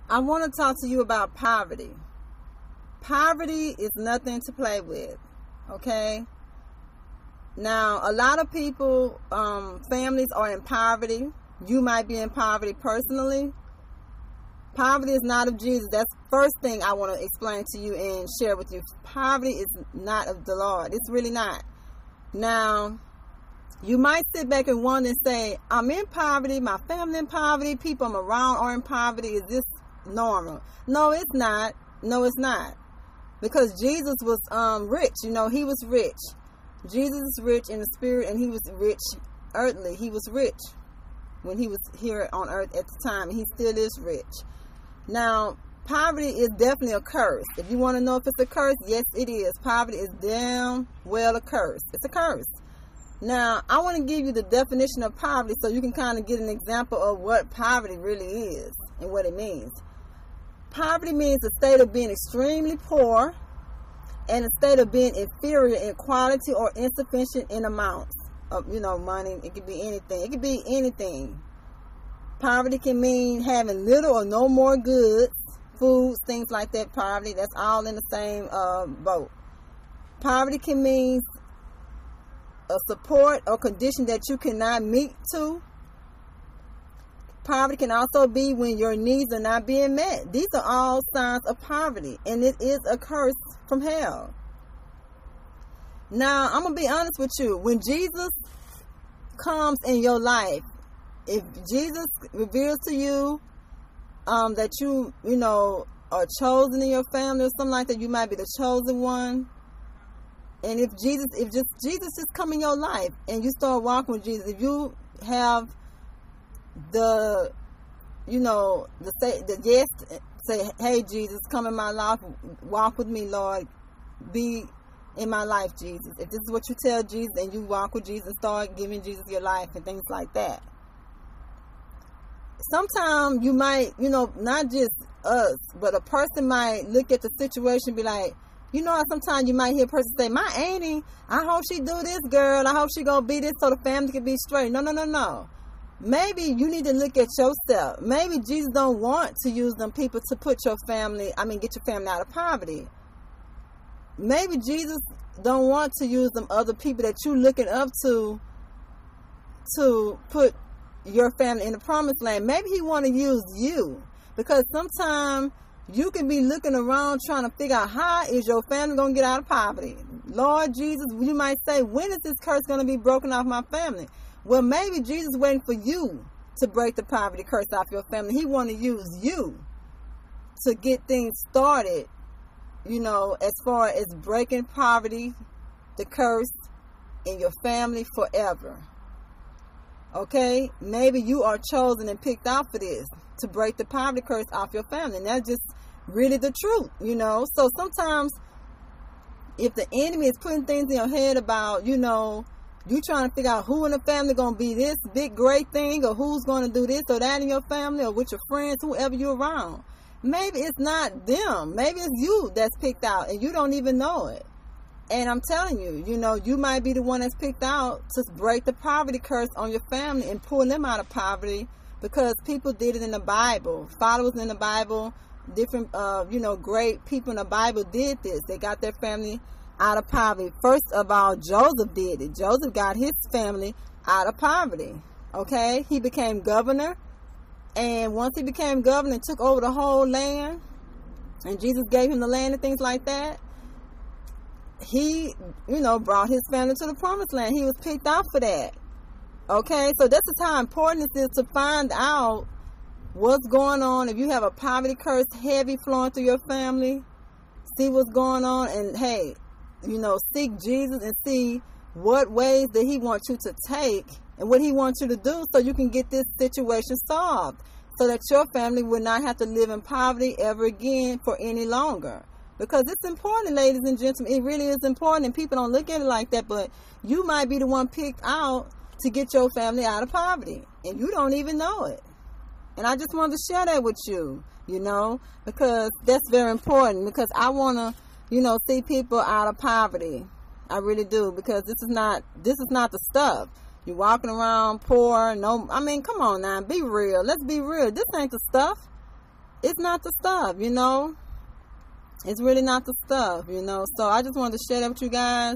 I want to talk to you about poverty. Poverty is nothing to play with, okay? Now, a lot of people, families are in poverty. You might be in poverty personally. Poverty is not of Jesus. That's the first thing I want to explain to you and share with you. Poverty is not of the Lord. It's really not. Now, you might sit back and wonder and say, I'm in poverty, my family in poverty, people I'm around are in poverty. Is this normal? No, it's not. No, it's not. Because Jesus was rich. You know, he was rich. Jesus is rich in the spirit, and he was rich earthly. He was rich when he was here on earth at the time, and he still is rich. Now, poverty is definitely a curse. If you want to know if it's a curse, yes, it is. Poverty is damn well a curse. It's a curse. Now, I want to give you the definition of poverty so you can kind of get an example of what poverty really is and what it means. Poverty means a state of being extremely poor and a state of being inferior in quality or insufficient in amounts of, money. It could be anything. It could be anything. Poverty can mean having little or no more goods, foods, things like that. Poverty, that's all in the same boat. Poverty can mean a support or condition that you cannot meet to. Poverty can also be when your needs are not being met. These are all signs of poverty, and it is a curse from hell. Now, I'm going to be honest with you. When Jesus comes in your life, if Jesus reveals to you that you are chosen in your family or something like that, you might be the chosen one. And if Jesus just come in your life and you start walking with Jesus, if you have say, hey, Jesus, come in my life, walk with me, Lord, be in my life, Jesus. If this is what you tell Jesus and you walk with Jesus and start giving Jesus your life and things like that. Sometimes you might, not just us, but a person might look at the situation and be like, sometimes you might hear a person say, my auntie, I hope she do this, girl. I hope she gonna be this so the family can be straight. No. Maybe you need to look at yourself. Maybe Jesus don't want to use them people to get your family out of poverty. Maybe Jesus don't want to use them other people that you looking up to put your family in the promised land. Maybe he want to use you, because sometimes you can be looking around trying to figure out how is your family going to get out of poverty. Lord Jesus, you might say, when is this curse going to be broken off my family? Well, maybe Jesus is waiting for you to break the poverty curse off your family. He want to use you to get things started, as far as breaking poverty, the curse in your family forever. Okay? Maybe you are chosen and picked out for this, to break the poverty curse off your family. And that's just really the truth, So sometimes if the enemy is putting things in your head about, you trying to figure out who in the family going to be this big, great thing, or who's going to do this or that in your family, or with your friends, whoever you're around. Maybe it's not them. Maybe it's you that's picked out and you don't even know it. And I'm telling you, you might be the one that's picked out to break the poverty curse on your family and pull them out of poverty, because people did it in the Bible. Followers in the Bible, different, great people in the Bible did this. They got their family out of poverty. First of all, Joseph did it. Joseph got his family out of poverty. Okay? He became governor. And once he became governor and took over the whole land, and Jesus gave him the land and things like that, he, brought his family to the promised land. He was picked out for that. Okay? So this is how important it is to find out what's going on. If you have a poverty curse heavy flowing through your family, see what's going on, and hey, seek Jesus and see what ways that he wants you to take and what he wants you to do so you can get this situation solved, so that your family will not have to live in poverty ever again for any longer. Because it's important, ladies and gentlemen. It really is important, and people don't look at it like that, but you might be the one picked out to get your family out of poverty, and you don't even know it. And I just wanted to share that with you, because that's very important, because I want to, see people out of poverty. I really do, because this is not the stuff. You're walking around poor. Come on now, be real. Let's be real. This ain't the stuff. it's not the stuff, you know. It's really not the stuff, you know. So I just wanted to share that with you guys.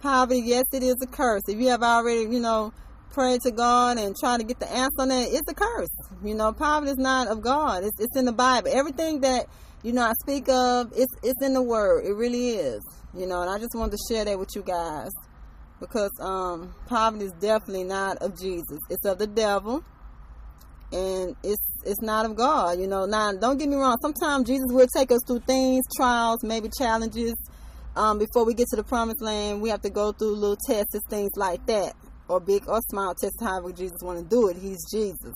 Poverty, yes, it is a curse. If you have already, you know, prayed to God and tried to get the answer on that, it's a curse. You know, poverty is not of God. It's in the Bible. Everything that, you know, I speak of, it's in the Word. It really is. You know, and I just wanted to share that with you guys. Because poverty is definitely not of Jesus. It's of the devil. And it's not of God, you know. Now, don't get me wrong. Sometimes Jesus will take us through things, trials, maybe challenges. Before we get to the promised land, we have to go through little tests, things like that, or big or small tests, however Jesus want to do it. He's Jesus.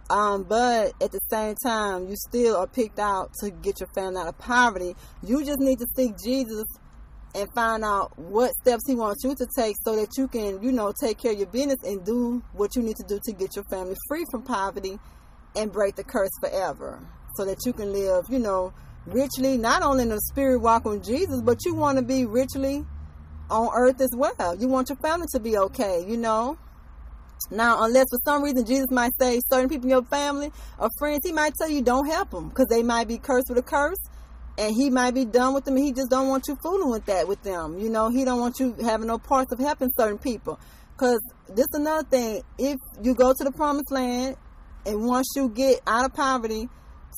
But at the same time, you still are picked out to get your family out of poverty. You just need to seek Jesus and find out what steps he wants you to take so that you can, you know, take care of your business and do what you need to do to get your family free from poverty and break the curse forever, so that you can live, you know, richly, not only in the spirit walking with Jesus, but you want to be richly on earth as well. You want your family to be okay, you know. Now, unless for some reason Jesus might say certain people in your family or friends, he might tell you don't help them because they might be cursed with a curse. And he might be done with them. He just don't want you fooling with that with them. You know, he don't want you having no parts of helping certain people. Because this is another thing. If you go to the promised land and once you get out of poverty,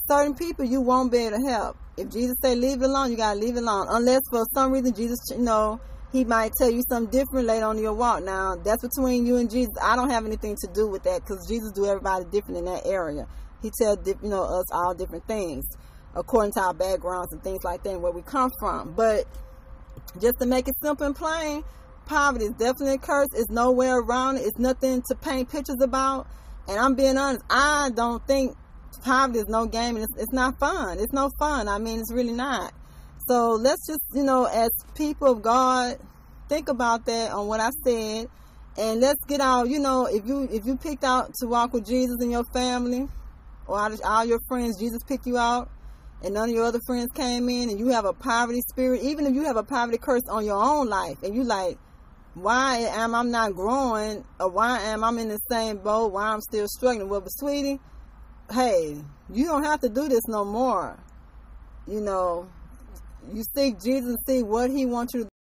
certain people you won't be able to help. If Jesus say leave it alone, you got to leave it alone. Unless for some reason Jesus, you know, he might tell you something different later on in your walk. Now, that's between you and Jesus. I don't have anything to do with that because Jesus do everybody different in that area. He tells, you know, us all different things according to our backgrounds and things like that and where we come from. But just to make it simple and plain, poverty is definitely a curse. It's nowhere around it. It's nothing to paint pictures about. And I'm being honest, I don't think poverty is no game, and it's not fun. It's no fun. I mean, it's really not. So let's just, you know, as people of God, think about that on what I said, and let's get out. You know, if you picked out to walk with Jesus in your family, or all your friends, Jesus picked you out, and none of your other friends came in, and you have a poverty spirit, even if you have a poverty curse on your own life, and you like, why am I not growing, or why am I in the same boat, why I'm still struggling? Well, but sweetie, hey, you don't have to do this no more. You know, you seek Jesus and see what he wants you to do.